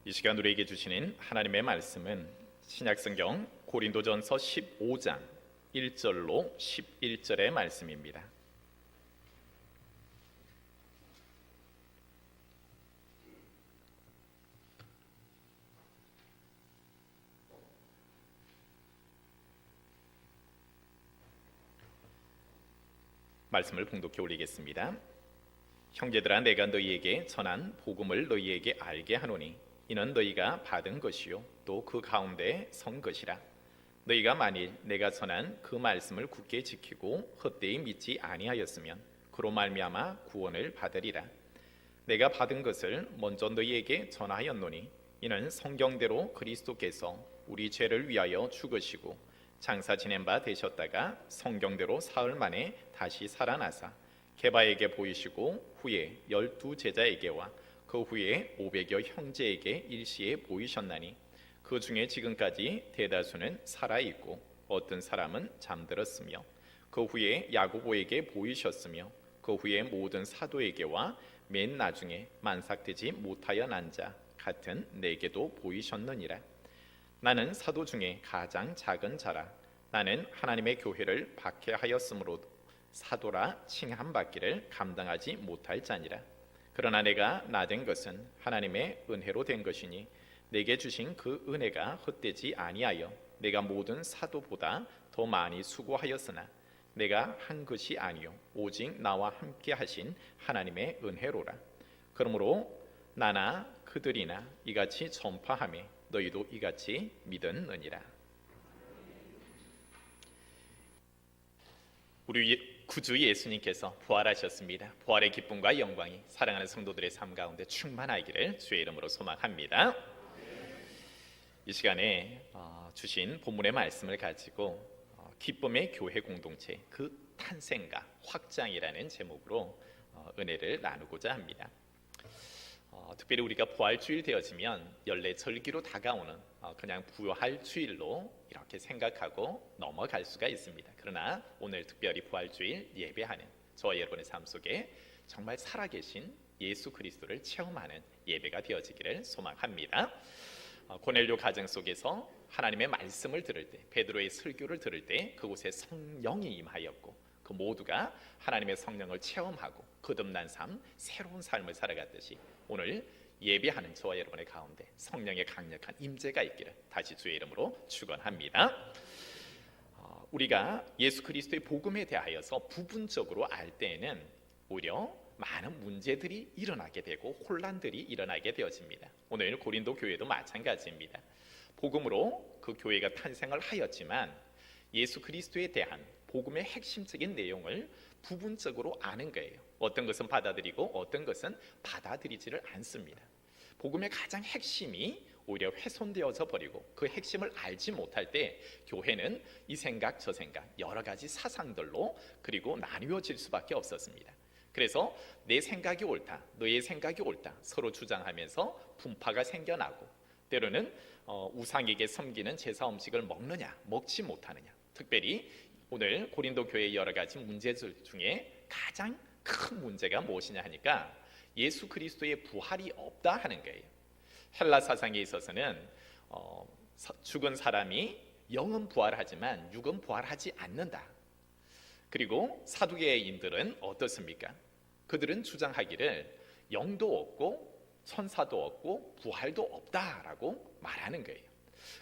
이 시간 우리에게 주시는 하나님의 말씀은 신약성경 고린도전서 15장 1절로 11절의 말씀입니다. 말씀을 봉독해 올리겠습니다. 형제들아, 내가 너희에게 전한 복음을 너희에게 알게 하노니 이는 너희가 받은 것이요 또 그 가운데 선 것이라. 너희가 만일 내가 전한 그 말씀을 굳게 지키고 헛되이 믿지 아니하였으면 그로 말미암아 구원을 받으리라. 내가 받은 것을 먼저 너희에게 전하였노니 이는 성경대로 그리스도께서 우리 죄를 위하여 죽으시고 장사 지낸 바 되셨다가 성경대로 사흘 만에 다시 살아나사 게바에게 보이시고 후에 12 제자에게와 그 후에 500여 형제에게 일시에 보이셨나니 그 중에 지금까지 대다수는 살아있고 어떤 사람은 잠들었으며 그 후에 야고보에게 보이셨으며 그 후에 모든 사도에게와 맨 나중에 만삭되지 못하여 난 자 같은 내게도 보이셨느니라. 나는 사도 중에 가장 작은 자라. 나는 하나님의 교회를 박해하였으므로 사도라 칭함받기를 감당하지 못할 자니라. 그러나 내가 나된 것은 하나님의 은혜로 된 것이니 내게 주신 그 은혜가 헛되지 아니하여 내가 모든 사도보다 더 많이 수고하였으나 내가 한 것이 아니요 오직 나와 함께 하신 하나님의 은혜로라. 그러므로 나나 그들이나 이같이 전파하며 너희도 이같이 믿었느니라. 우리 구주 예수님께서 부활하셨습니다. 부활의 기쁨과 영광이 사랑하는 성도들의 삶 가운데 충만하기를 주의 이름으로 소망합니다. 이 시간에 주신 본문의 말씀을 가지고 기쁨의 교회 공동체 그 탄생과 확장이라는 제목으로 은혜를 나누고자 합니다. 특별히 우리가 부활주일 되어지면 연례절기로 다가오는 그냥 부활주일로 이렇게 생각하고 넘어갈 수가 있습니다. 그러나 오늘 특별히 부활주일 예배하는 저와 여러분의 삶 속에 정말 살아계신 예수 그리스도를 체험하는 예배가 되어지기를 소망합니다. 고넬료 가정 속에서 하나님의 말씀을 들을 때, 베드로의 설교를 들을 때 그곳에 성령이 임하였고 그 모두가 하나님의 성령을 체험하고 거듭난 삶, 새로운 삶을 살아갔듯이 오늘 예배하는 저와 여러분의 가운데 성령의 강력한 임재가 있기를 다시 주의 이름으로 축원합니다. 우리가 예수 그리스도의 복음에 대하여서 부분적으로 알 때에는 오히려 많은 문제들이 일어나게 되고 혼란들이 일어나게 되어집니다. 오늘 고린도 교회도 마찬가지입니다. 복음으로 그 교회가 탄생을 하였지만 예수 그리스도에 대한 복음의 핵심적인 내용을 부분적으로 아는 거예요. 어떤 것은 받아들이고 어떤 것은 받아들이지를 않습니다. 복음의 가장 핵심이 오히려 훼손되어져 버리고 그 핵심을 알지 못할 때 교회는 이 생각 저 생각 여러 가지 사상들로 그리고 나뉘어질 수밖에 없었습니다. 그래서 내 생각이 옳다, 너의 생각이 옳다 서로 주장하면서 분파가 생겨나고 때로는 우상에게 섬기는 제사 음식을 먹느냐 먹지 못하느냐, 특별히 오늘 고린도 교회의 여러 가지 문제들 중에 가장 큰 문제가 무엇이냐 하니까 예수 그리스도의 부활이 없다 하는 거예요. 헬라 사상에 있어서는 죽은 사람이 영은 부활하지만 육은 부활하지 않는다. 그리고 사두개인들은 어떻습니까? 그들은 주장하기를 영도 없고 천사도 없고 부활도 없다라고 말하는 거예요.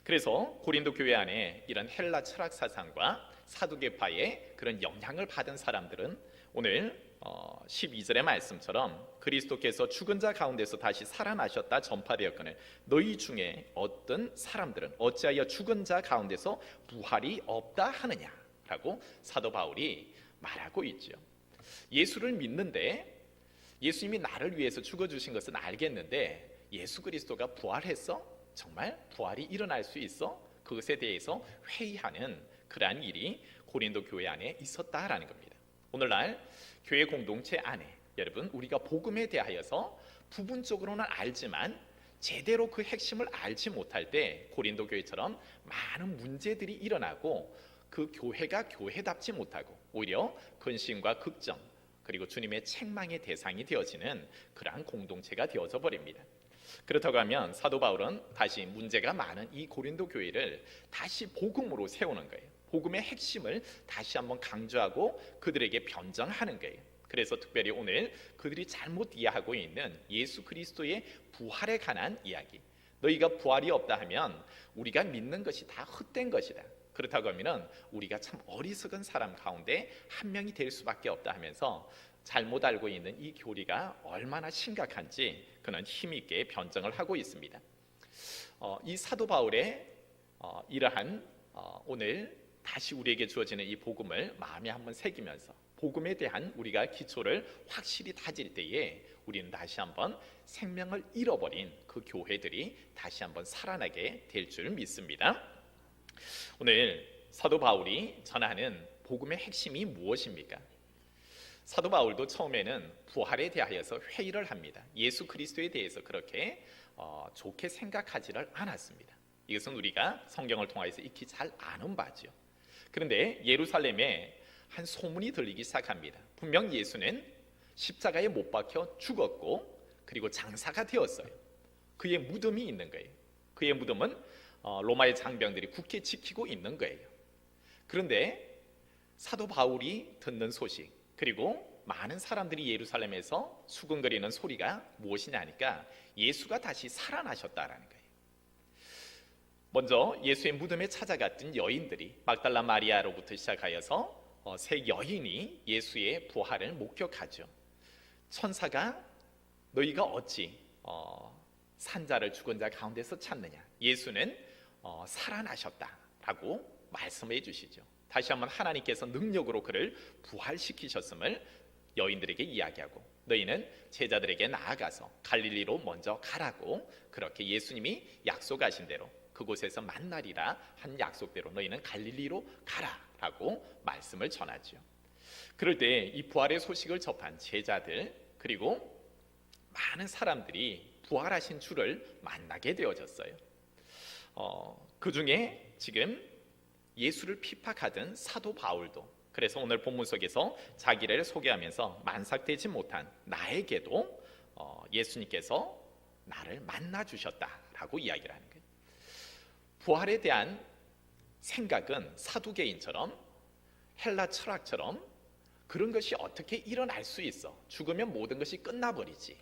그래서 고린도 교회 안에 이런 헬라 철학 사상과 사두개파의 그런 영향을 받은 사람들은 오늘 12절의 말씀처럼 그리스도께서 죽은 자 가운데서 다시 살아나셨다 전파되었거늘 너희 중에 어떤 사람들은 어찌하여 죽은 자 가운데서 부활이 없다 하느냐라고 사도 바울이 말하고 있죠. 예수를 믿는데 예수님이 나를 위해서 죽어주신 것은 알겠는데 예수 그리스도가 부활했어? 정말 부활이 일어날 수 있어? 그것에 대해서 회의하는 그러한 일이 고린도 교회 안에 있었다라는 겁니다. 오늘날 교회 공동체 안에 여러분 우리가 복음에 대하여서 부분적으로는 알지만 제대로 그 핵심을 알지 못할 때 고린도 교회처럼 많은 문제들이 일어나고 그 교회가 교회답지 못하고 오히려 근심과 걱정 그리고 주님의 책망의 대상이 되어지는 그러한 공동체가 되어져 버립니다. 그렇다고 하면 사도 바울은 다시 문제가 많은 이 고린도 교회를 다시 복음으로 세우는 거예요. 복음의 핵심을 다시 한번 강조하고 그들에게 변정하는 거예요. 그래서 특별히 오늘 그들이 잘못 이해하고 있는 예수 그리스도의 부활에 관한 이야기, 너희가 부활이 없다 하면 우리가 믿는 것이 다 헛된 것이다. 그렇다고 하면 우리가 참 어리석은 사람 가운데 한 명이 될 수밖에 없다 하면서 잘못 알고 있는 이 교리가 얼마나 심각한지 그는 힘있게 변정을 하고 있습니다. 이 사도 바울의 이러한 오늘 다시 우리에게 주어지는 이 복음을 마음에 한번 새기면서 복음에 대한 우리가 기초를 확실히 다질 때에 우리는 다시 한번 생명을 잃어버린 그 교회들이 다시 한번 살아나게 될 줄 믿습니다. 오늘 사도 바울이 전하는 복음의 핵심이 무엇입니까? 사도 바울도 처음에는 부활에 대하여서 회의를 합니다. 예수 그리스도에 대해서 그렇게 좋게 생각하지를 않았습니다. 이것은 우리가 성경을 통해서 익히 잘 아는 바죠. 그런데 예루살렘에 한 소문이 들리기 시작합니다. 분명 예수는 십자가에 못 박혀 죽었고 그리고 장사가 되었어요. 그의 무덤이 있는 거예요. 그의 무덤은 로마의 장병들이 굳게 지키고 있는 거예요. 그런데 사도 바울이 듣는 소식, 그리고 많은 사람들이 예루살렘에서 수근거리는 소리가 무엇이냐 하니까 예수가 다시 살아나셨다라는 거예요. 먼저 예수의 무덤에 찾아갔던 여인들이 막달라 마리아로부터 시작하여서 세 여인이 예수의 부활을 목격하죠. 천사가 너희가 어찌 산자를 죽은 자 가운데서 찾느냐, 예수는 살아나셨다라고 말씀해 주시죠. 다시 한번 하나님께서 능력으로 그를 부활시키셨음을 여인들에게 이야기하고 너희는 제자들에게 나아가서 갈릴리로 먼저 가라고 그렇게 예수님이 약속하신 대로 그곳에서 만나리라 한 약속대로 너희는 갈릴리로 가라라고 말씀을 전하죠. 그럴 때 이 부활의 소식을 접한 제자들 그리고 많은 사람들이 부활하신 주를 만나게 되어졌어요. 그 중에 지금 예수를 핍박하던 사도 바울도, 그래서 오늘 본문 속에서 자기를 소개하면서 만삭되지 못한 나에게도 예수님께서 나를 만나 주셨다라고 이야기를 하는 거예요. 부활에 대한 생각은 사두개인처럼 헬라 철학처럼 그런 것이 어떻게 일어날 수 있어? 죽으면 모든 것이 끝나버리지.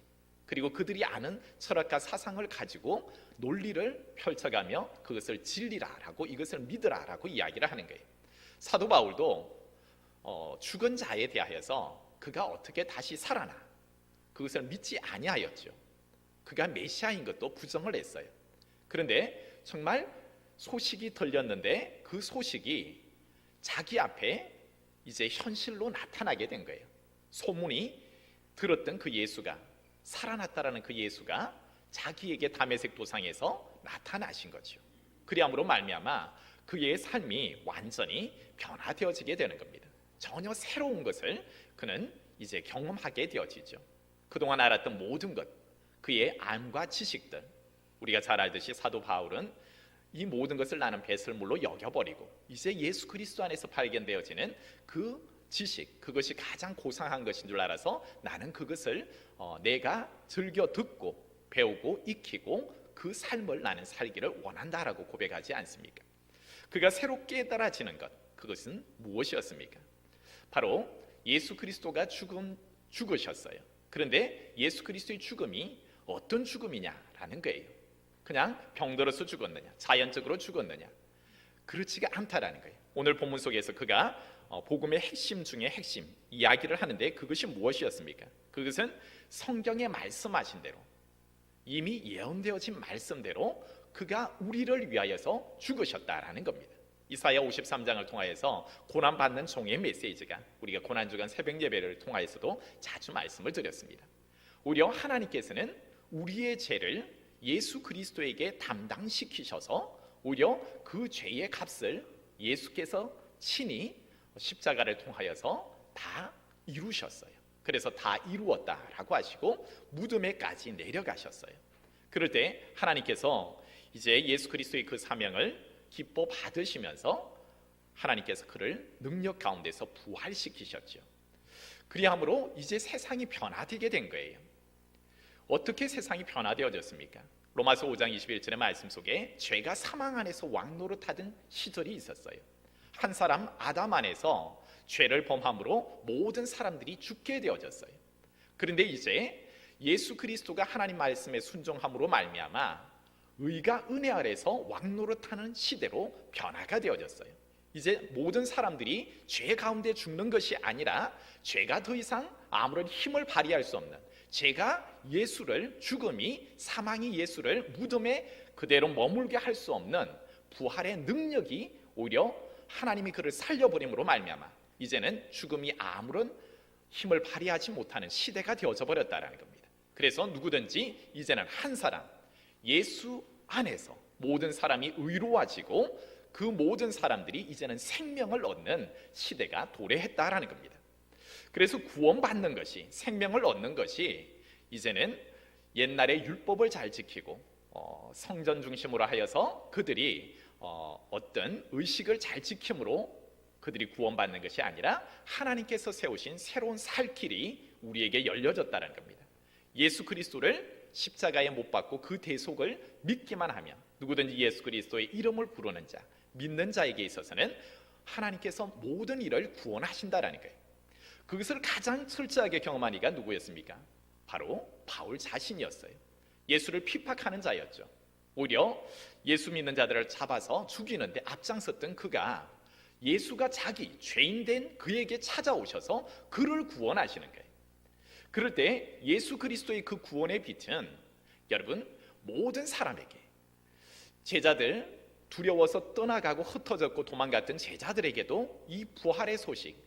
그리고 그들이 아는 철학과 사상을 가지고 논리를 펼쳐가며 그것을 진리라라고 이것을 믿으라라고 이야기를 하는 거예요. 사도 바울도 죽은 자에 대하여서 그가 어떻게 다시 살아나 그것을 믿지 아니하였죠. 그가 메시아인 것도 부정을 했어요. 그런데 정말 소식이 들렸는데 그 소식이 자기 앞에 이제 현실로 나타나게 된 거예요. 소문이 들었던 그 예수가, 살아났다라는 그 예수가 자기에게 다메섹 도상에서 나타나신 거죠. 그리함으로 말미암아 그의 삶이 완전히 변화되어지게 되는 겁니다. 전혀 새로운 것을 그는 이제 경험하게 되어지죠. 그동안 알았던 모든 것, 그의 암과 지식들, 우리가 잘 알듯이 사도 바울은 이 모든 것을 나는 배설물로 여겨버리고 이제 예수 그리스도 안에서 발견되어지는 그 지식, 그것이 가장 고상한 것인 줄 알아서 나는 그것을 내가 즐겨 듣고 배우고 익히고 그 삶을 나는 살기를 원한다라고 고백하지 않습니까? 그가 새로 깨달아지는 것, 그것은 무엇이었습니까? 바로 예수 그리스도가 죽으셨어요. 그런데 예수 그리스도의 죽음이 어떤 죽음이냐라는 거예요. 그냥 병들어서 죽었느냐, 자연적으로 죽었느냐, 그렇지가 않다라는 거예요. 오늘 본문 속에서 그가 복음의 핵심 중에 핵심 이야기를 하는데 그것이 무엇이었습니까? 그것은 성경에 말씀하신 대로 이미 예언되어진 말씀대로 그가 우리를 위하여서 죽으셨다라는 겁니다. 이사야 53장을 통하여서 고난받는 종의 메시지가 우리가 고난주간 새벽 예배를 통하여서도 자주 말씀을 드렸습니다. 오히려 하나님께서는 우리의 죄를 예수 그리스도에게 담당시키셔서 오히려 그 죄의 값을 예수께서 친히 십자가를 통하여서 다 이루셨어요. 그래서 다 이루었다라고 하시고 무덤에까지 내려가셨어요. 그럴 때 하나님께서 이제 예수 그리스도의 그 사명을 기뻐 받으시면서 하나님께서 그를 능력 가운데서 부활시키셨죠. 그리함으로 이제 세상이 변화되게 된 거예요. 어떻게 세상이 변화되어졌습니까? 로마서 5장 21절의 말씀 속에 죄가 사망 안에서 왕노릇하던 시절이 있었어요. 한 사람 아담 안에서 죄를 범함으로 모든 사람들이 죽게 되어졌어요. 그런데 이제 예수 그리스도가 하나님 말씀에 순종함으로 말미암아 의가 은혜 아래서 왕노릇하는 시대로 변화가 되어졌어요. 이제 모든 사람들이 죄 가운데 죽는 것이 아니라 죄가 더 이상 아무런 힘을 발휘할 수 없는, 죄가 예수를, 죽음이, 사망이 예수를 무덤에 그대로 머물게 할 수 없는 부활의 능력이 오히려 하나님이 그를 살려버림으로 말미암아 이제는 죽음이 아무런 힘을 발휘하지 못하는 시대가 되어져 버렸다는 겁니다. 그래서 누구든지 이제는 한 사람, 예수 안에서 모든 사람이 의로워지고 그 모든 사람들이 이제는 생명을 얻는 시대가 도래했다라는 겁니다. 그래서 구원받는 것이, 생명을 얻는 것이 이제는 옛날에 율법을 잘 지키고 성전 중심으로 하여서 그들이 어떤 의식을 잘 지킴으로 그들이 구원받는 것이 아니라 하나님께서 세우신 새로운 살 길이 우리에게 열려졌다는 겁니다. 예수 그리스도를 십자가에 못 박고 그 대속을 믿기만 하면 누구든지 예수 그리스도의 이름을 부르는 자, 믿는 자에게 있어서는 하나님께서 모든 일을 구원하신다라는 거예요. 그것을 가장 철저하게 경험한 이가 누구였습니까? 바로 바울 자신이었어요. 예수를 핍박하는 자였죠. 오히려 예수 믿는 자들을 잡아서 죽이는데 앞장섰던 그가 예수가 자기 죄인된 그에게 찾아오셔서 그를 구원하시는 거예요. 그럴 때 예수 그리스도의 그 구원의 빛은 여러분 모든 사람에게, 제자들 두려워서 떠나가고 흩어졌고 도망갔던 제자들에게도 이 부활의 소식,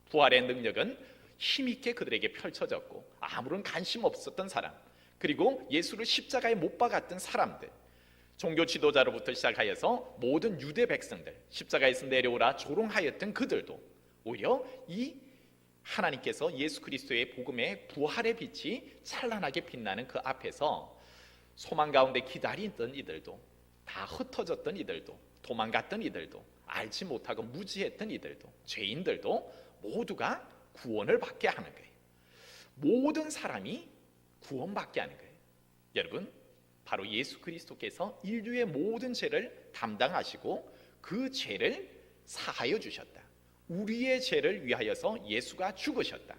부활의 능력은 힘있게 그들에게 펼쳐졌고 아무런 관심 없었던 사람, 그리고 예수를 십자가에 못 박았던 사람들, 종교 지도자로부터 시작하여서 모든 유대 백성들, 십자가에서 내려오라 조롱하였던 그들도 오히려 이 하나님께서 예수 그리스도의 복음의 부활의 빛이 찬란하게 빛나는 그 앞에서 소망 가운데 기다리던 이들도, 다 흩어졌던 이들도, 도망갔던 이들도, 알지 못하고 무지했던 이들도, 죄인들도 모두가 구원을 받게 하는 거예요. 모든 사람이 구원받게 하는 거예요. 여러분, 바로 예수 그리스도께서 인류의 모든 죄를 담당하시고 그 죄를 사하여 주셨다. 우리의 죄를 위하여서 예수가 죽으셨다.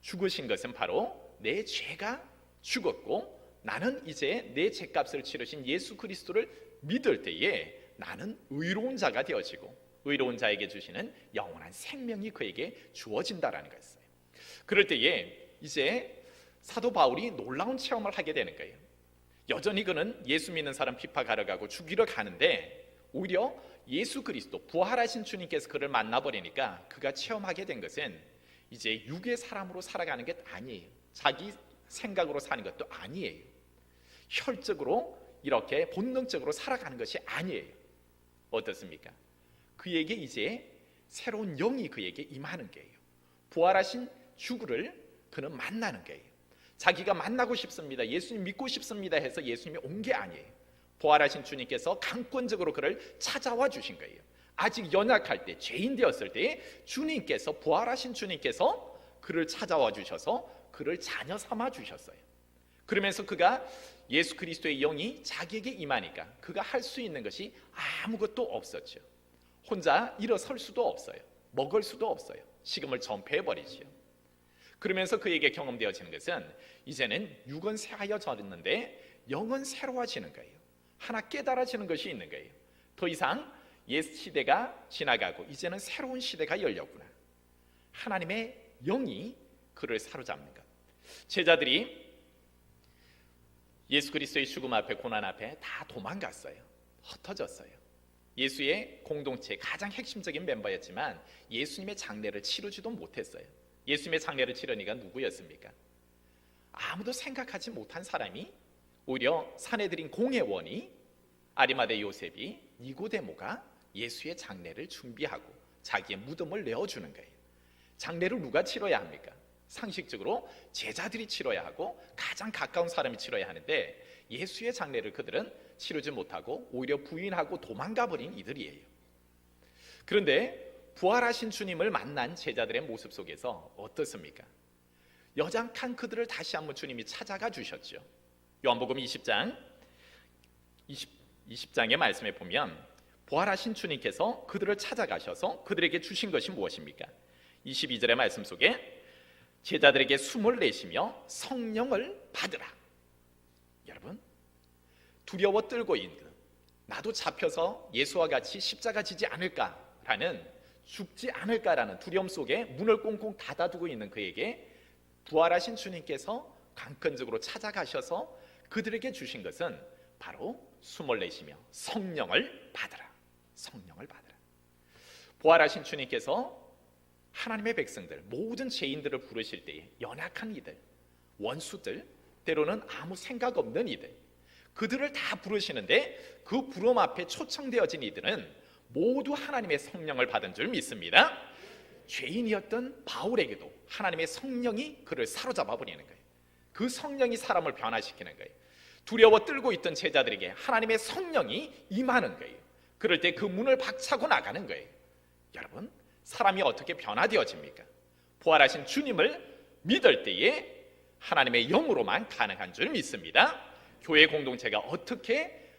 죽으신 것은 바로 내 죄가 죽었고 나는 이제 내 죄값을 치르신 예수 그리스도를 믿을 때에 나는 의로운 자가 되어지고 의로운 자에게 주시는 영원한 생명이 그에게 주어진다라는 것이에요. 그럴 때에 이제 사도 바울이 놀라운 체험을 하게 되는 거예요. 여전히 그는 예수 믿는 사람 핍박하러 가고 죽이러 가는데 오히려 예수 그리스도 부활하신 주님께서 그를 만나버리니까 그가 체험하게 된 것은 이제 육의 사람으로 살아가는 게 아니에요. 자기 생각으로 사는 것도 아니에요. 혈적으로 이렇게 본능적으로 살아가는 것이 아니에요. 어떻습니까? 그에게 이제 새로운 영이 그에게 임하는 거예요. 부활하신 주를 그는 만나는 거예요. 자기가 만나고 싶습니다, 예수님 믿고 싶습니다 해서 예수님이 온 게 아니에요. 부활하신 주님께서 강권적으로 그를 찾아와 주신 거예요. 아직 연약할 때, 죄인 되었을 때 주님께서, 부활하신 주님께서 그를 찾아와 주셔서 그를 자녀 삼아 주셨어요. 그러면서 그가 예수 그리스도의 영이 자기에게 임하니까 그가 할 수 있는 것이 아무것도 없었죠. 혼자 일어설 수도 없어요. 먹을 수도 없어요. 식음을 전폐해버리지요. 그러면서 그에게 경험되어지는 것은 이제는 육은 새하여졌는데 영은 새로워지는 거예요. 하나 깨달아지는 것이 있는 거예요. 더 이상 옛 시대가 지나가고 이제는 새로운 시대가 열렸구나. 하나님의 영이 그를 사로잡는 것. 제자들이 예수 그리스도의 죽음 앞에, 고난 앞에 다 도망갔어요. 흩어졌어요. 예수의 공동체의 가장 핵심적인 멤버였지만 예수님의 장례를 치르지도 못했어요. 예수님의 장례를 치르니까 누구였습니까? 아무도 생각하지 못한 사람이, 오히려 사내들인 공회원이, 아리마대 요셉이, 니고데모가 예수의 장례를 준비하고 자기의 무덤을 내어주는 거예요. 장례를 누가 치러야 합니까? 상식적으로 제자들이 치러야 하고 가장 가까운 사람이 치러야 하는데 예수의 장례를 그들은 치르지 못하고 오히려 부인하고 도망가 버린 이들이에요. 그런데 부활하신 주님을 만난 제자들의 모습 속에서 어떻습니까? 여장한 그들을 다시 한번 주님이 찾아가 주셨죠. 요한복음 20장의 말씀에 보면 부활하신 주님께서 그들을 찾아가셔서 그들에게 주신 것이 무엇입니까? 22절의 말씀 속에 제자들에게 숨을 내쉬며 성령을 받으라. 여러분, 두려워 떨고 있는, 나도 잡혀서 예수와 같이 십자가 지지 않을까라는, 죽지 않을까라는 두려움 속에 문을 꽁꽁 닫아두고 있는 그에게 부활하신 주님께서 강권적으로 찾아가셔서 그들에게 주신 것은 바로 숨을 내쉬며 성령을 받으라. 성령을 받으라. 부활하신 주님께서 하나님의 백성들, 모든 죄인들을 부르실 때에 연약한 이들, 원수들, 때로는 아무 생각 없는 이들, 그들을 다 부르시는데 그 부름 앞에 초청되어진 이들은 모두 하나님의 성령을 받은 줄 믿습니다. 죄인이었던 바울에게도 하나님의 성령이 그를 사로잡아 버리는 거예요. 그 성령이 사람을 변화시키는 거예요. 두려워 떨고 있던 제자들에게 하나님의 성령이 임하는 거예요. 그럴 때 그 문을 박차고 나가는 거예요. 여러분, 사람이 어떻게 변화되어집니까? 부활하신 주님을 믿을 때에 하나님의 영으로만 가능한 줄 믿습니다. 교회 공동체가 어떻게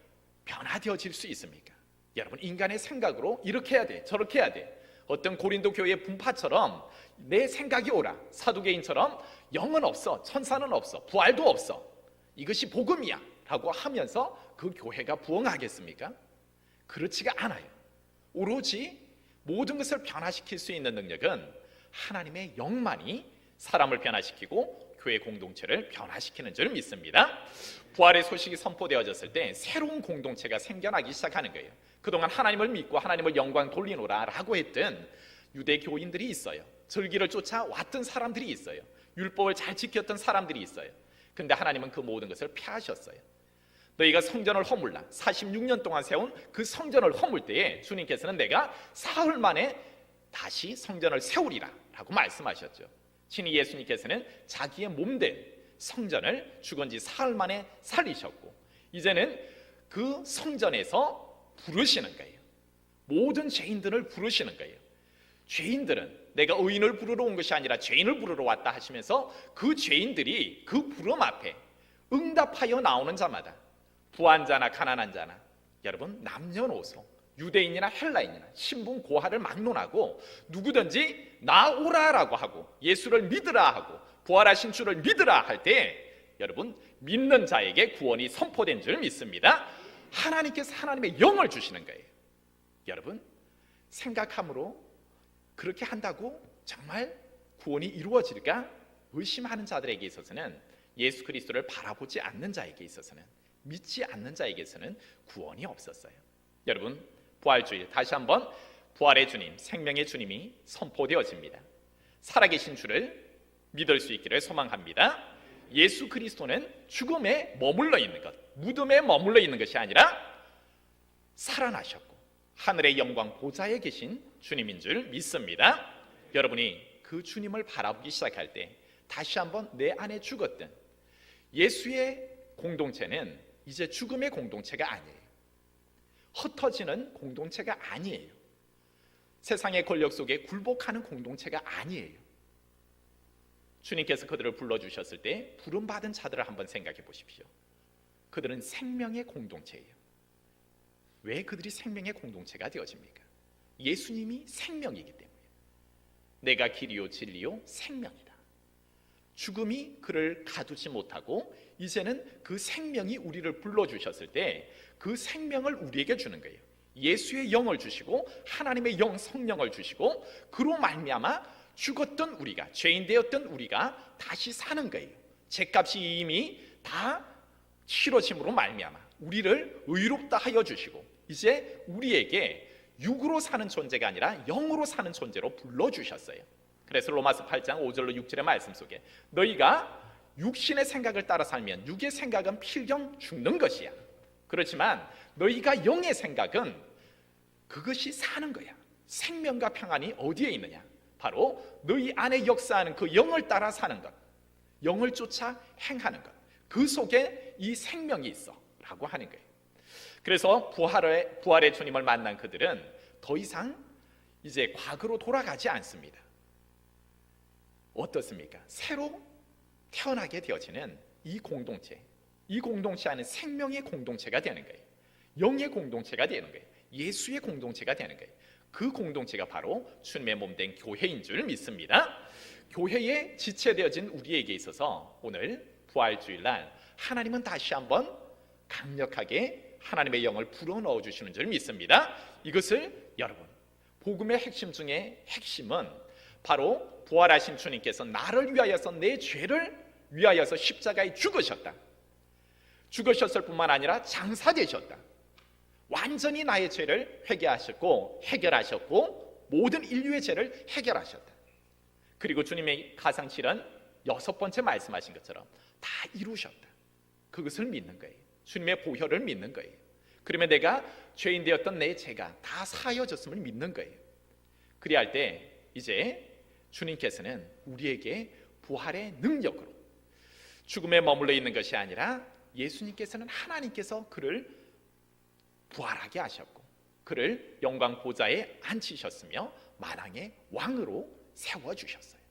변화되어질 수 있습니까? 여러분, 인간의 생각으로 이렇게 해야 돼, 저렇게 해야 돼. 어떤 고린도 교회의 분파처럼 내 생각이 옳아, 사두개인처럼 영은 없어, 천사는 없어, 부활도 없어, 이것이 복음이야 라고 하면서 그 교회가 부흥하겠습니까? 그렇지가 않아요. 오로지 모든 것을 변화시킬 수 있는 능력은 하나님의 영만이 사람을 변화시키고 교회 공동체를 변화시키는 줄 믿습니다. 부활의 소식이 선포되어졌을 때 새로운 공동체가 생겨나기 시작하는 거예요. 그동안 하나님을 믿고 하나님을 영광 돌리노라 라고 했던 유대 교인들이 있어요. 절기를 쫓아왔던 사람들이 있어요. 율법을 잘 지켰던 사람들이 있어요. 근데 하나님은 그 모든 것을 폐하셨어요. 너희가 성전을 허물라, 46년 동안 세운 그 성전을 허물 때에 주님께서는 내가 사흘 만에 다시 성전을 세우리라 라고 말씀하셨죠. 친히 예수님께서는 자기의 몸된 성전을 죽은 지 사흘 만에 살리셨고, 이제는 그 성전에서 부르시는 거예요. 모든 죄인들을 부르시는 거예요. 죄인들은 내가 의인을 부르러 온 것이 아니라 죄인을 부르러 왔다 하시면서 그 죄인들이 그 부름 앞에 응답하여 나오는 자마다, 부한 자나 가난한 자나, 여러분, 남녀노소, 유대인이나 헬라인이나 신분 고하를 막론하고 누구든지 나오라라고 하고 예수를 믿으라 하고 부활하신 주를 믿으라 할 때 여러분, 믿는 자에게 구원이 선포된 줄 믿습니다. 하나님께서 하나님의 영을 주시는 거예요. 여러분, 생각함으로 그렇게 한다고 정말 구원이 이루어질까 의심하는 자들에게 있어서는, 예수 그리스도를 바라보지 않는 자에게 있어서는, 믿지 않는 자에게서는 구원이 없었어요. 여러분, 부활주일 다시 한번 부활의 주님, 생명의 주님이 선포되어집니다. 살아계신 주를 믿을 수 있기를 소망합니다. 예수 그리스도는 죽음에 머물러 있는 것, 무덤에 머물러 있는 것이 아니라 살아나셨고 하늘의 영광 보좌에 계신 주님인 줄 믿습니다. 여러분이 그 주님을 바라보기 시작할 때 다시 한번 내 안에 죽었던 예수의 공동체는 이제 죽음의 공동체가 아니에요. 흩어지는 공동체가 아니에요. 세상의 권력 속에 굴복하는 공동체가 아니에요. 주님께서 그들을 불러주셨을 때 부름받은 자들을 한번 생각해 보십시오. 그들은 생명의 공동체예요. 왜 그들이 생명의 공동체가 되어집니까? 예수님이 생명이기 때문에. 내가 길이요 진리요 생명이다. 죽음이 그를 가두지 못하고 이제는 그 생명이 우리를 불러주셨을 때 그 생명을 우리에게 주는 거예요. 예수의 영을 주시고 하나님의 영 성령을 주시고 그로 말미암아 죽었던 우리가, 죄인 되었던 우리가 다시 사는 거예요. 죄값이 이미 다 치러짐으로 말미암아 우리를 의롭다 하여 주시고 이제 우리에게 육으로 사는 존재가 아니라 영으로 사는 존재로 불러주셨어요. 그래서 로마서 8장 5절로 6절의 말씀 속에 너희가 육신의 생각을 따라 살면 육의 생각은 필경 죽는 것이야. 그렇지만 너희가 영의 생각은 그것이 사는 거야. 생명과 평안이 어디에 있느냐? 바로 너희 안에 역사하는 그 영을 따라 사는 것, 영을 쫓아 행하는 것, 그 속에 이 생명이 있어 라고 하는 거예요. 그래서 부활의 주님을 만난 그들은 더 이상 이제 과거로 돌아가지 않습니다. 어떻습니까? 새로 태어나게 되어지는 이 공동체 안에 생명의 공동체가 되는 거예요. 영의 공동체가 되는 거예요. 예수의 공동체가 되는 거예요. 그 공동체가 바로 주님의 몸된 교회인 줄 믿습니다. 교회에 지체되어진 우리에게 있어서 오늘 부활주일날 하나님은 다시 한번 강력하게 하나님의 영을 불어넣어 주시는 줄 믿습니다. 이것을 여러분, 복음의 핵심 중에 핵심은 바로 부활하신 주님께서 나를 위하여서 내 죄를 위하여서 십자가에 죽으셨다. 죽으셨을 뿐만 아니라 장사되셨다. 완전히 나의 죄를 해결하셨고 모든 인류의 죄를 해결하셨다. 그리고 주님의 가상실은 6번째 말씀하신 것처럼 다 이루셨다. 그것을 믿는 거예요. 주님의 보혈을 믿는 거예요. 그러면 내가 죄인 되었던 내 죄가 다 사여졌음을 믿는 거예요. 그리할 할 때 이제 주님께서는 우리에게 부활의 능력으로 죽음에 머물러 있는 것이 아니라 예수님께서는 하나님께서 그를 부활하게 하셨고 그를 영광 보좌에 앉히셨으며 만왕의 왕으로 세워주셨어요.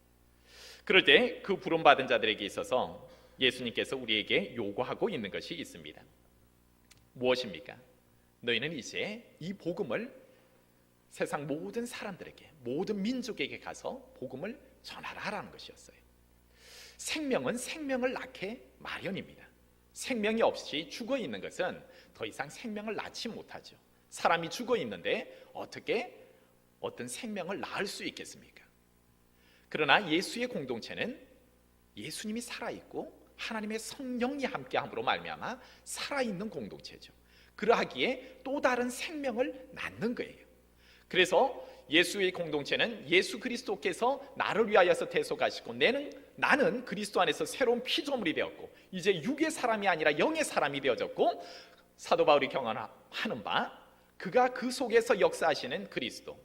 그럴 때 그 부름받은 자들에게 있어서 예수님께서 우리에게 요구하고 있는 것이 있습니다. 무엇입니까? 너희는 이제 이 복음을 세상 모든 사람들에게, 모든 민족에게 가서 복음을 전하라라는 것이었어요. 생명은 생명을 낳게 마련입니다. 생명이 없이 죽어 있는 것은 더 이상 생명을 낳지 못하죠. 사람이 죽어 있는데 어떻게 어떤 생명을 낳을 수 있겠습니까? 그러나 예수의 공동체는 예수님이 살아있고 하나님의 성령이 함께함으로 말미암아 살아있는 공동체죠. 그러하기에 또 다른 생명을 낳는 거예요. 그래서 예수의 공동체는 예수 그리스도께서 나를 위하여서 대속하시고 나는 그리스도 안에서 새로운 피조물이 되었고 이제 육의 사람이 아니라 영의 사람이 되어졌고 사도 바울이 경험하는 바 그가 그 속에서 역사하시는 그리스도,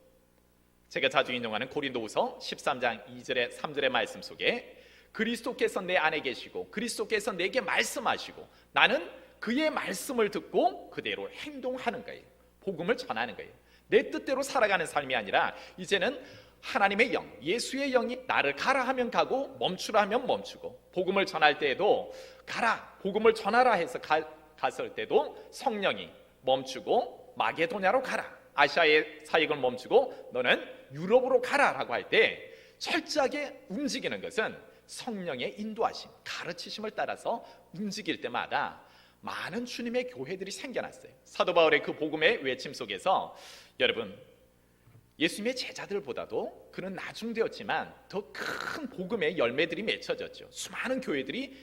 제가 자주 인용하는 고린도후서 13장 2절에 3절의 말씀 속에 그리스도께서 내 안에 계시고 그리스도께서 내게 말씀하시고 나는 그의 말씀을 듣고 그대로 행동하는 거예요. 복음을 전하는 거예요. 내 뜻대로 살아가는 삶이 아니라 이제는 하나님의 영, 예수의 영이 나를 가라 하면 가고 멈추라 하면 멈추고 복음을 전할 때에도 가라, 복음을 전하라 해서 갔을 때도 성령이 멈추고 마게도냐로 가라, 아시아의 사역을 멈추고 너는 유럽으로 가라라고 할 때 철저하게 움직이는 것은 성령의 인도하심, 가르치심을 따라서 움직일 때마다 많은 주님의 교회들이 생겨났어요. 사도 바울의 그 복음의 외침 속에서 여러분, 예수님의 제자들보다도 그는 나중되었지만 더 큰 복음의 열매들이 맺혀졌죠. 수많은 교회들이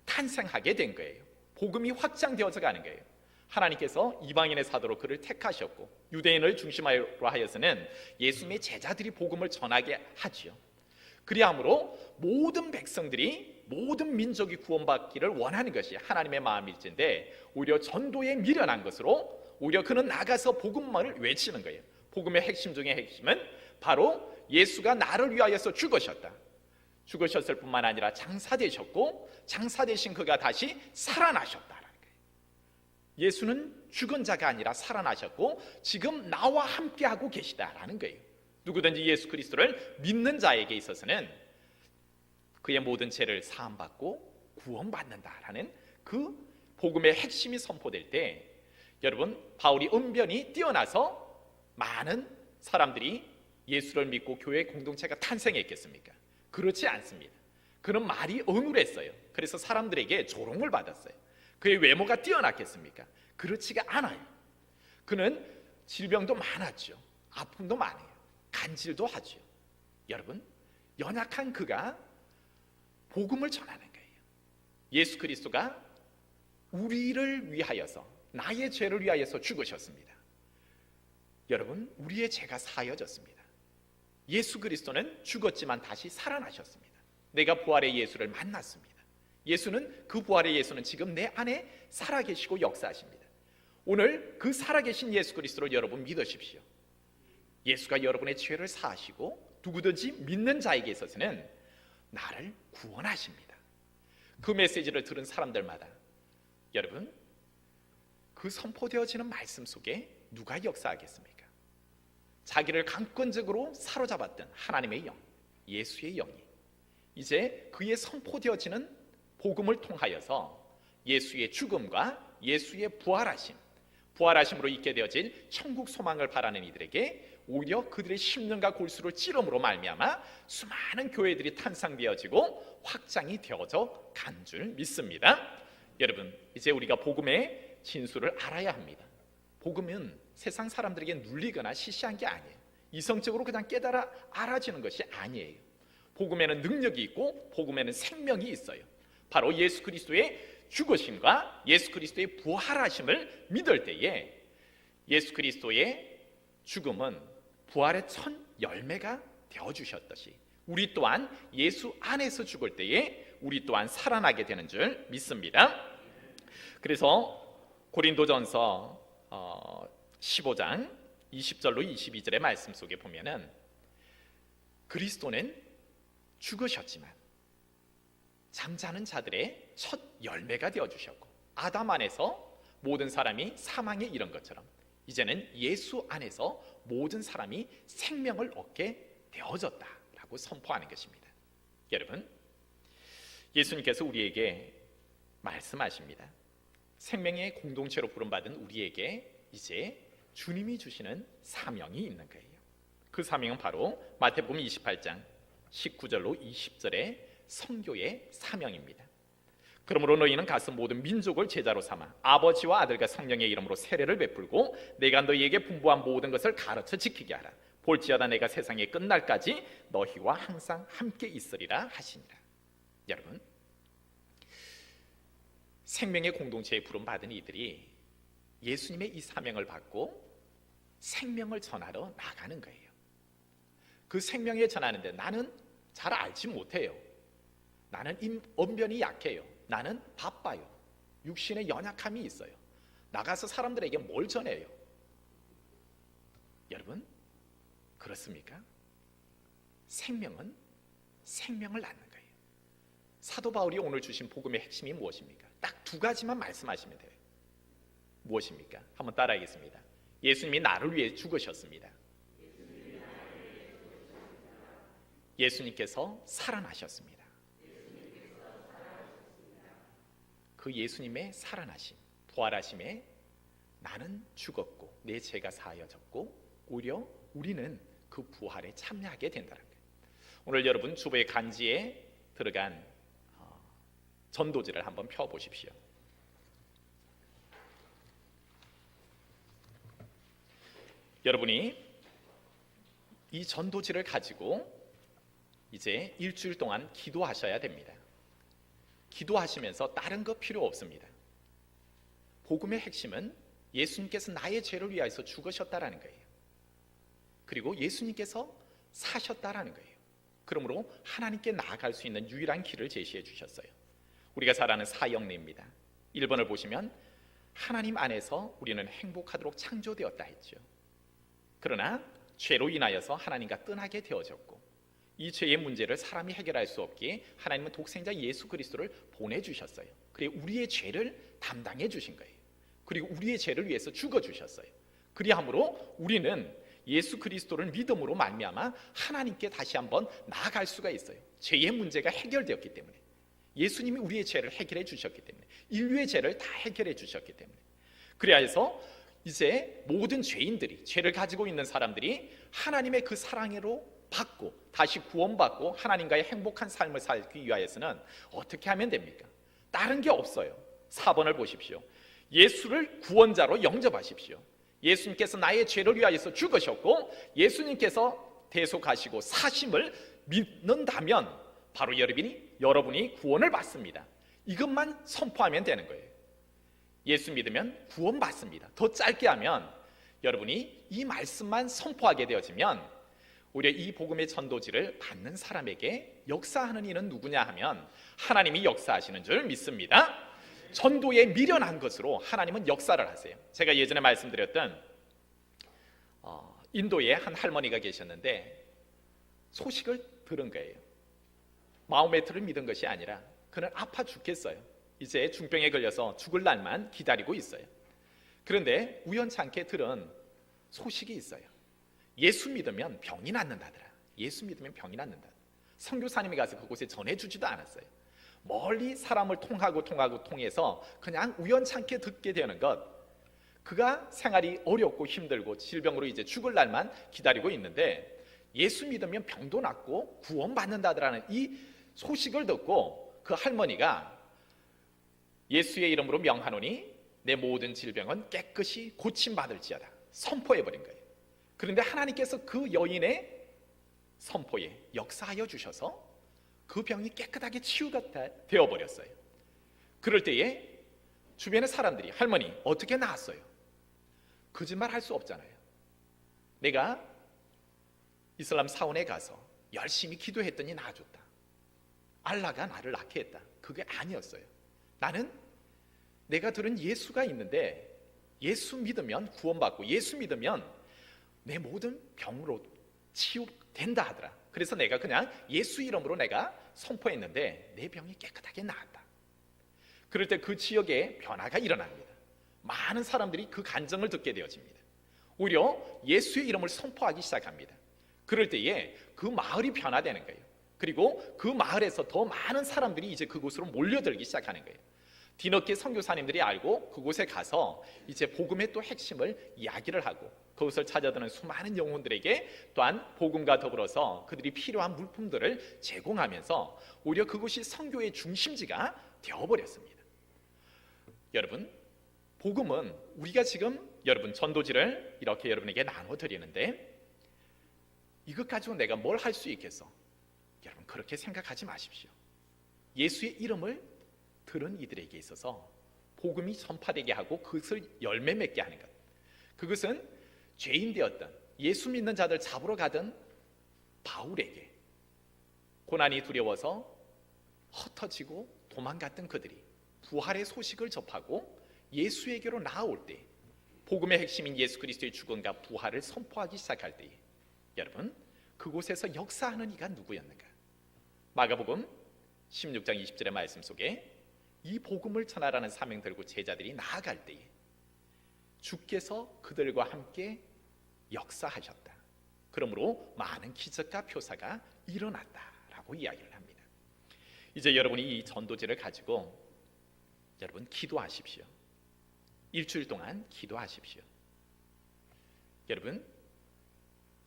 탄생하게 된 거예요. 복음이 확장되어져 가는 거예요. 하나님께서 이방인의 사도로 그를 택하셨고 유대인을 중심으로 하여서는 예수님의 제자들이 복음을 전하게 하지요. 그리함으로 모든 백성들이, 모든 민족이 구원받기를 원하는 것이 하나님의 마음일진데 오히려 전도에 미련한 것으로 오히려 그는 나가서 복음만을 외치는 거예요. 복음의 핵심 중에 핵심은 바로 예수가 나를 위하여서 죽으셨다. 죽으셨을 뿐만 아니라 장사되셨고 장사되신 그가 다시 살아나셨다라는 거예요. 예수는 죽은 자가 아니라 살아나셨고 지금 나와 함께하고 계시다라는 거예요. 누구든지 예수 그리스도를 믿는 자에게 있어서는 그의 모든 죄를 사함받고 구원받는다라는 그 복음의 핵심이 선포될 때 여러분, 바울이 언변이 뛰어나서 많은 사람들이 예수를 믿고 교회 공동체가 탄생했겠습니까? 그렇지 않습니다. 그는 말이 어눌했어요. 그래서 사람들에게 조롱을 받았어요. 그의 외모가 뛰어났겠습니까? 그렇지가 않아요. 그는 질병도 많았죠. 아픔도 많아요. 간질도 하죠. 여러분, 연약한 그가 복음을 전하는 거예요. 예수 그리스도가 우리를 위하여서, 나의 죄를 위하여서 죽으셨습니다. 여러분, 우리의 죄가 사여졌습니다. 예수 그리스도는 죽었지만 다시 살아나셨습니다. 내가 부활의 예수를 만났습니다. 그 부활의 예수는 지금 내 안에 살아계시고 역사하십니다. 오늘 그 살아계신 예수 그리스도를 여러분 믿으십시오. 예수가 여러분의 죄를 사하시고 누구든지 믿는 자에게 있어서는 나를 구원하십니다. 그 메시지를 들은 사람들마다 여러분, 그 선포되어지는 말씀 속에 누가 역사하겠습니까? 자기를 강권적으로 사로잡았던 하나님의 영, 예수의 영이 이제 그의 선포되어지는 복음을 통하여서 예수의 죽음과 예수의 부활하심으로 있게 되어질 천국 소망을 바라는 이들에게 오히려 그들의 심령과 골수를 찌름으로 말미암아 수많은 교회들이 탄생되어지고 확장이 되어져 간 줄 믿습니다. 여러분, 이제 우리가 복음의 진수를 알아야 합니다. 복음은 세상 사람들에게 눌리거나 시시한 게 아니에요. 이성적으로 그냥 깨달아 알아지는 것이 아니에요. 복음에는 능력이 있고 복음에는 생명이 있어요. 바로 예수 그리스도의 죽으심과 예수 그리스도의 부활하심을 믿을 때에 예수 그리스도의 죽음은 부활의 첫 열매가 되어주셨듯이 우리 또한 예수 안에서 죽을 때에 우리 또한 살아나게 되는 줄 믿습니다. 그래서 고린도전서 15장 20절로 22절의 말씀 속에 보면은 그리스도는 죽으셨지만 잠자는 자들의 첫 열매가 되어주셨고 아담 안에서 모든 사람이 사망에 이른 것처럼 이제는 예수 안에서 모든 사람이 생명을 얻게 되어졌다라고 선포하는 것입니다. 여러분, 예수님께서 우리에게 말씀하십니다. 생명의 공동체로 부름받은 우리에게 이제 주님이 주시는 사명이 있는 거예요. 그 사명은 바로 마태복음 28장 19절로 20절의 선교의 사명입니다. 그러므로 너희는 가서 모든 민족을 제자로 삼아 아버지와 아들과 성령의 이름으로 세례를 베풀고 내가 너희에게 분부한 모든 것을 가르쳐 지키게 하라. 볼지어다 내가 세상의 끝날까지 너희와 항상 함께 있으리라 하시니라. 여러분, 생명의 공동체에 부름받은 이들이 예수님의 이 사명을 받고 생명을 전하러 나가는 거예요. 그 생명에 전하는데 나는 잘 알지 못해요. 나는 언변이 약해요. 나는 바빠요. 육신의 연약함이 있어요. 나가서 사람들에게 뭘 전해요? 여러분, 그렇습니까? 생명은 생명을 낳는 거예요. 사도 바울이 오늘 주신 복음의 핵심이 무엇입니까? 딱 두 가지만 말씀하시면 돼요. 무엇입니까? 한번 따라하겠습니다. 예수님이 나를 위해 죽으셨습니다. 예수님께서 살아나셨습니다. 그 예수님의 살아나심, 부활하심에 나는 죽었고 내 죄가 사하여졌고 오히려 우리는 그 부활에 참여하게 된다는 거예요. 오늘 여러분 주보의 간지에 들어간 전도지를 한번 펴보십시오. 여러분이 이 전도지를 가지고 이제 일주일 동안 기도하셔야 됩니다. 기도하시면서 다른 거 필요 없습니다. 복음의 핵심은 예수님께서 나의 죄를 위하여서 죽으셨다라는 거예요. 그리고 예수님께서 사셨다라는 거예요. 그러므로 하나님께 나아갈 수 있는 유일한 길을 제시해 주셨어요. 우리가 잘 아는 사형리입니다. 1번을 보시면 하나님 안에서 우리는 행복하도록 창조되었다 했죠. 그러나 죄로 인하여서 하나님과 떠나게 되어졌고 이 죄의 문제를 사람이 해결할 수 없기에 하나님은 독생자 예수 그리스도를 보내주셨어요. 그리고 우리의 죄를 담당해 주신 거예요. 그리고 우리의 죄를 위해서 죽어주셨어요. 그리함으로 우리는 예수 그리스도를 믿음으로 말미암아 하나님께 다시 한번 나아갈 수가 있어요. 죄의 문제가 해결되었기 때문에 예수님이 우리의 죄를 해결해 주셨기 때문에 인류의 죄를 다 해결해 주셨기 때문에 그래서 이제 모든 죄인들이 죄를 가지고 있는 사람들이 하나님의 그 사랑으로 받고 다시 구원받고 하나님과의 행복한 삶을 살기 위하여서는 어떻게 하면 됩니까? 다른 게 없어요. 4번을 보십시오. 예수를 구원자로 영접하십시오. 예수님께서 나의 죄를 위하여서 죽으셨고 예수님께서 대속하시고 사심을 믿는다면 바로 여러분이 구원을 받습니다. 이것만 선포하면 되는 거예요. 예수 믿으면 구원받습니다. 더 짧게 하면 여러분이 이 말씀만 선포하게 되어지면 오히려 이 복음의 전도지를 받는 사람에게 역사하는 이는 누구냐 하면 하나님이 역사하시는 줄 믿습니다. 전도에 미련한 것으로 하나님은 역사를 하세요. 제가 예전에 말씀드렸던 인도에 한 할머니가 계셨는데 소식을 들은 거예요. 마호메트를 믿은 것이 아니라 그는 아파 죽겠어요. 이제 중병에 걸려서 죽을 날만 기다리고 있어요. 그런데 우연찮게 들은 소식이 있어요. 예수 믿으면 병이 낫는다더라. 예수 믿으면 병이 낫는다. 선교사님이 가서 그곳에 전해주지도 않았어요. 멀리 사람을 통해서 그냥 우연찮게 듣게 되는 것, 그가 생활이 어렵고 힘들고 질병으로 이제 죽을 날만 기다리고 있는데 예수 믿으면 병도 낫고 구원받는다라는 이 소식을 듣고 그 할머니가 예수의 이름으로 명하노니 내 모든 질병은 깨끗이 고침받을지어다 선포해버린 거예요. 그런데 하나님께서 그 여인의 선포에 역사하여 주셔서 그 병이 깨끗하게 치유가 되어버렸어요. 그럴 때에 주변의 사람들이 할머니 어떻게 나았어요? 거짓말 할 수 없잖아요. 내가 이슬람 사원에 가서 열심히 기도했더니 나아졌다. 알라가 나를 낫게 했다. 그게 아니었어요. 나는 내가 들은 예수가 있는데 예수 믿으면 구원받고 예수 믿으면 내 모든 병으로 치유된다 하더라. 그래서 내가 그냥 예수 이름으로 내가 선포했는데 내 병이 깨끗하게 나았다. 그럴 때 그 지역에 변화가 일어납니다. 많은 사람들이 그 간증을 듣게 되어집니다. 오히려 예수의 이름을 선포하기 시작합니다. 그럴 때에 그 마을이 변화되는 거예요. 그리고 그 마을에서 더 많은 사람들이 이제 그곳으로 몰려들기 시작하는 거예요. 뒤늦게 선교사님들이 알고 그곳에 가서 이제 복음의 또 핵심을 이야기를 하고 그것을 찾아드는 수많은 영혼들에게 또한 복음과 더불어서 그들이 필요한 물품들을 제공하면서 오히려 그곳이 선교의 중심지가 되어버렸습니다. 여러분, 복음은 우리가 지금 여러분 전도지를 이렇게 여러분에게 나눠드리는데 이것 가지고 내가 뭘 할 수 있겠어? 여러분 그렇게 생각하지 마십시오. 예수의 이름을 들은 이들에게 있어서 복음이 전파되게 하고 그것을 열매 맺게 하는 것, 그것은 죄인 되었던 예수 믿는 자들 잡으러 가던 바울에게 고난이 두려워서 흩어지고 도망갔던 그들이 부활의 소식을 접하고 예수에게로 나아올 때 복음의 핵심인 예수 그리스도의 죽음과 부활을 선포하기 시작할 때에 여러분 그곳에서 역사하는 이가 누구였는가? 마가복음 16장 20절의 말씀 속에 이 복음을 전하라는 사명 들고 제자들이 나아갈 때에 주께서 그들과 함께 역사하셨다. 그러므로 많은 기적과 표사가 일어났다라고 이야기를 합니다. 이제 여러분이 이 전도지를 가지고 여러분 기도하십시오. 일주일 동안 기도하십시오. 여러분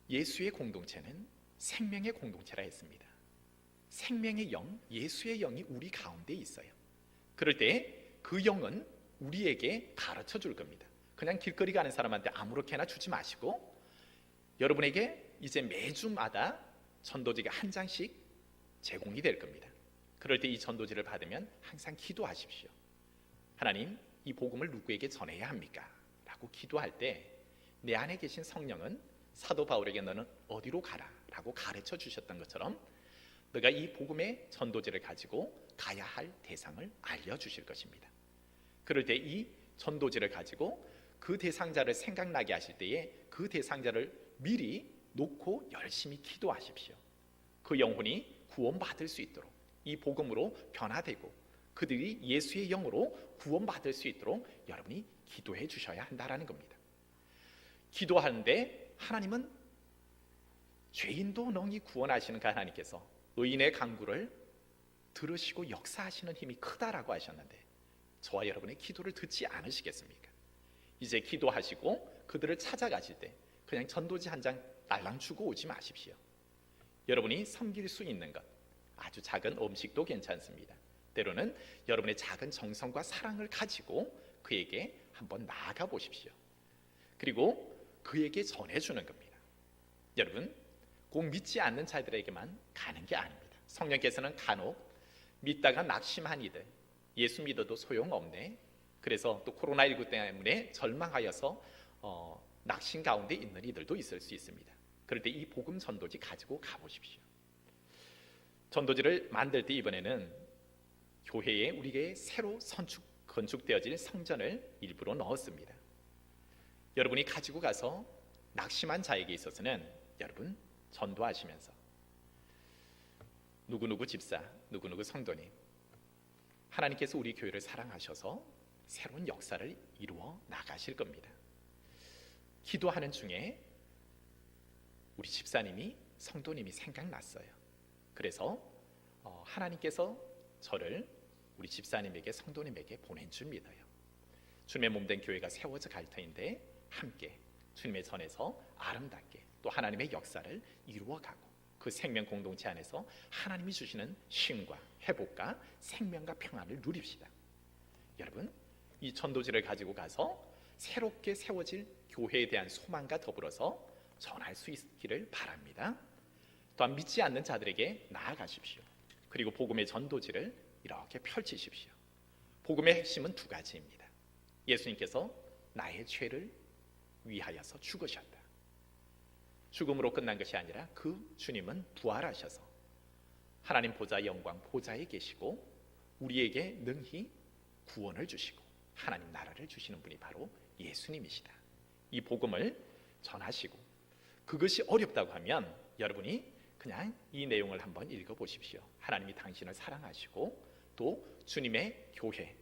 예수의 공동체는 생명의 공동체라 했습니다. 생명의 영, 예수의 영이 우리 가운데 있어요. 그럴 때 그 영은 우리에게 가르쳐 줄 겁니다. 그냥 길거리 가는 사람한테 아무렇게나 주지 마시고 여러분에게 이제 매주마다 전도지가 한 장씩 제공이 될 겁니다. 그럴 때 이 전도지를 받으면 항상 기도하십시오. 하나님, 이 복음을 누구에게 전해야 합니까? 라고 기도할 때 내 안에 계신 성령은 사도 바울에게 너는 어디로 가라 라고 가르쳐 주셨던 것처럼 너가 이 복음의 전도지를 가지고 가야 할 대상을 알려주실 것입니다. 그럴 때 이 전도지를 가지고 그 대상자를 생각나게 하실 때에 그 대상자를 미리 놓고 열심히 기도하십시오. 그 영혼이 구원받을 수 있도록 이 복음으로 변화되고 그들이 예수의 영으로 구원받을 수 있도록 여러분이 기도해 주셔야 한다라는 겁니다. 기도하는데 하나님은 죄인도 능히 구원하시는 그 하나님께서 의인의 간구를 들으시고 역사하시는 힘이 크다라고 하셨는데 저와 여러분의 기도를 듣지 않으시겠습니까? 이제 기도하시고 그들을 찾아가실 때 그냥 전도지 한 장 딸랑 주고 오지 마십시오. 여러분이 섬길 수 있는 것, 아주 작은 음식도 괜찮습니다. 때로는 여러분의 작은 정성과 사랑을 가지고 그에게 한번 나아가 보십시오. 그리고 그에게 전해주는 겁니다. 여러분 꼭 믿지 않는 자들에게만 가는 게 아닙니다. 성령께서는 간혹 믿다가 낙심한 이들, 예수 믿어도 소용없네, 그래서 또 코로나19 때문에 절망하여서 낙심 가운데 있는 이들도 있을 수 있습니다. 그럴 때 이 복음 전도지 가지고 가보십시오. 전도지를 만들 때 이번에는 교회에 우리에게 새로 건축되어질 성전을 일부러 넣었습니다. 여러분이 가지고 가서 낙심한 자에게 있어서는 여러분 전도하시면서 누구누구 집사, 누구누구 성도님, 하나님께서 우리 교회를 사랑하셔서 새로운 역사를 이루어 나가실 겁니다. 기도하는 중에 우리 집사님이, 성도님이 생각났어요. 그래서 하나님께서 저를 우리 집사님에게 성도님에게 보낸 줄 믿어요. 주님의 몸된 교회가 세워져 갈 터인데 함께 주님의 전에서 아름답게 또 하나님의 역사를 이루어가고 그 생명 공동체 안에서 하나님이 주시는 쉼과 회복과 생명과 평안을 누립시다. 여러분, 이 전도지를 가지고 가서 새롭게 세워질 교회에 대한 소망과 더불어서 전할 수 있기를 바랍니다. 또한 믿지 않는 자들에게 나아가십시오. 그리고 복음의 전도지를 이렇게 펼치십시오. 복음의 핵심은 두 가지입니다. 예수님께서 나의 죄를 위하여서 죽으셨다. 죽음으로 끝난 것이 아니라 그 주님은 부활하셔서 하나님 보좌 영광 보좌에 계시고 우리에게 능히 구원을 주시고 하나님 나라를 주시는 분이 바로 예수님이시다. 이 복음을 전하시고 그것이 어렵다고 하면 여러분이 그냥 이 내용을 한번 읽어보십시오. 하나님이 당신을 사랑하시고 또 주님의 교회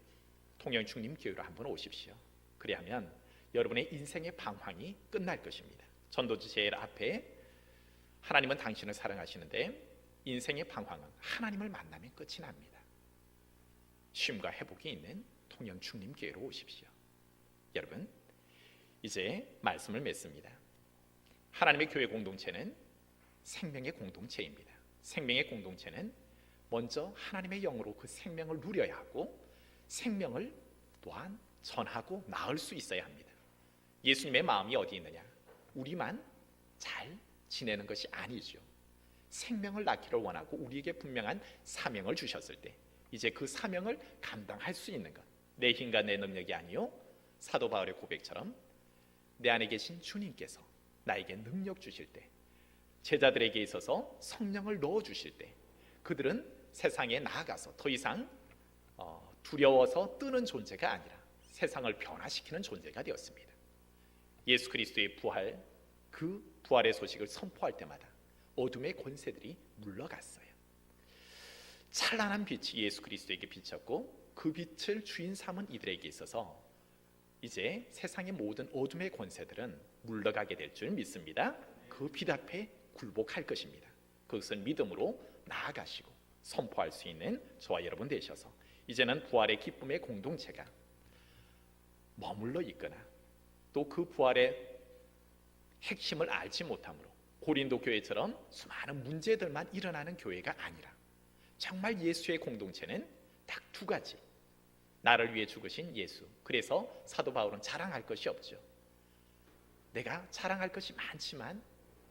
통영중림교회로 한번 오십시오. 그리하면 여러분의 인생의 방황이 끝날 것입니다. 전도지 제일 앞에 하나님은 당신을 사랑하시는데 인생의 방황은 하나님을 만나면 끝이 납니다. 쉼과 회복이 있는 통영중림교회로 오십시오. 여러분, 이제 말씀을 맺습니다. 하나님의 교회 공동체는 생명의 공동체입니다. 생명의 공동체는 먼저 하나님의 영으로 그 생명을 누려야 하고 생명을 또한 전하고 나을 수 있어야 합니다. 예수님의 마음이 어디 있느냐? 우리만 잘 지내는 것이 아니죠. 생명을 낳기를 원하고 우리에게 분명한 사명을 주셨을 때 이제 그 사명을 감당할 수 있는 것, 내 힘과 내 능력이 아니요 사도 바울의 고백처럼 내 안에 계신 주님께서 나에게 능력 주실 때, 제자들에게 있어서 성령을 넣어주실 때 그들은 세상에 나아가서 더 이상 두려워서 뜨는 존재가 아니라 세상을 변화시키는 존재가 되었습니다. 예수 그리스도의 부활, 그 부활의 소식을 선포할 때마다 어둠의 권세들이 물러갔어요. 찬란한 빛이 예수 그리스도에게 비쳤고 그 빛을 주인 삼은 이들에게 있어서 이제 세상의 모든 어둠의 권세들은 물러가게 될 줄 믿습니다. 그 빛 앞에 굴복할 것입니다. 그것을 믿음으로 나아가시고 선포할 수 있는 저와 여러분 되셔서 이제는 부활의 기쁨의 공동체가 머물러 있거나 또 그 부활의 핵심을 알지 못함으로 고린도 교회처럼 수많은 문제들만 일어나는 교회가 아니라 정말 예수의 공동체는 딱 두 가지, 나를 위해 죽으신 예수. 그래서 사도 바울은 자랑할 것이 없죠. 내가 자랑할 것이 많지만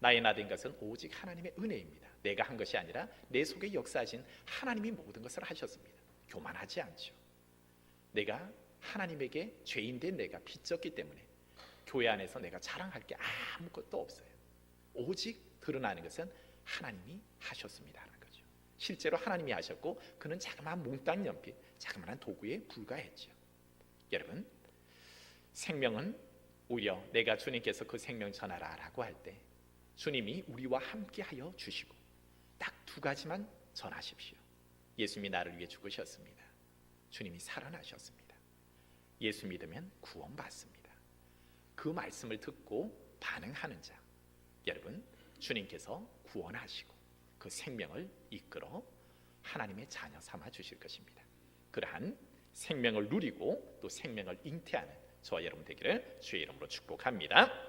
나의 나 된 것은 오직 하나님의 은혜입니다. 내가 한 것이 아니라 내 속에 역사하신 하나님이 모든 것을 하셨습니다. 교만하지 않죠. 내가 하나님에게 죄인된 내가 빚졌기 때문에 교회 안에서 내가 자랑할 게 아무것도 없어요. 오직 드러나는 것은 하나님이 하셨습니다 하는 거죠. 실제로 하나님이 하셨고 그는 자그마한 몽땅 연필, 자그마한 도구에 불과했죠. 여러분, 생명은 오히려 내가 주님께서 그 생명 전하라 라고 할 때 주님이 우리와 함께하여 주시고 딱 두 가지만 전하십시오. 예수님이 나를 위해 죽으셨습니다. 주님이 살아나셨습니다. 예수 믿으면 구원받습니다. 그 말씀을 듣고 반응하는 자, 여러분, 주님께서 구원하시고 그 생명을 이끌어 하나님의 자녀 삼아 주실 것입니다. 그러한 생명을 누리고 또 생명을 잉태하는 저와 여러분 되기를 주의 이름으로 축복합니다.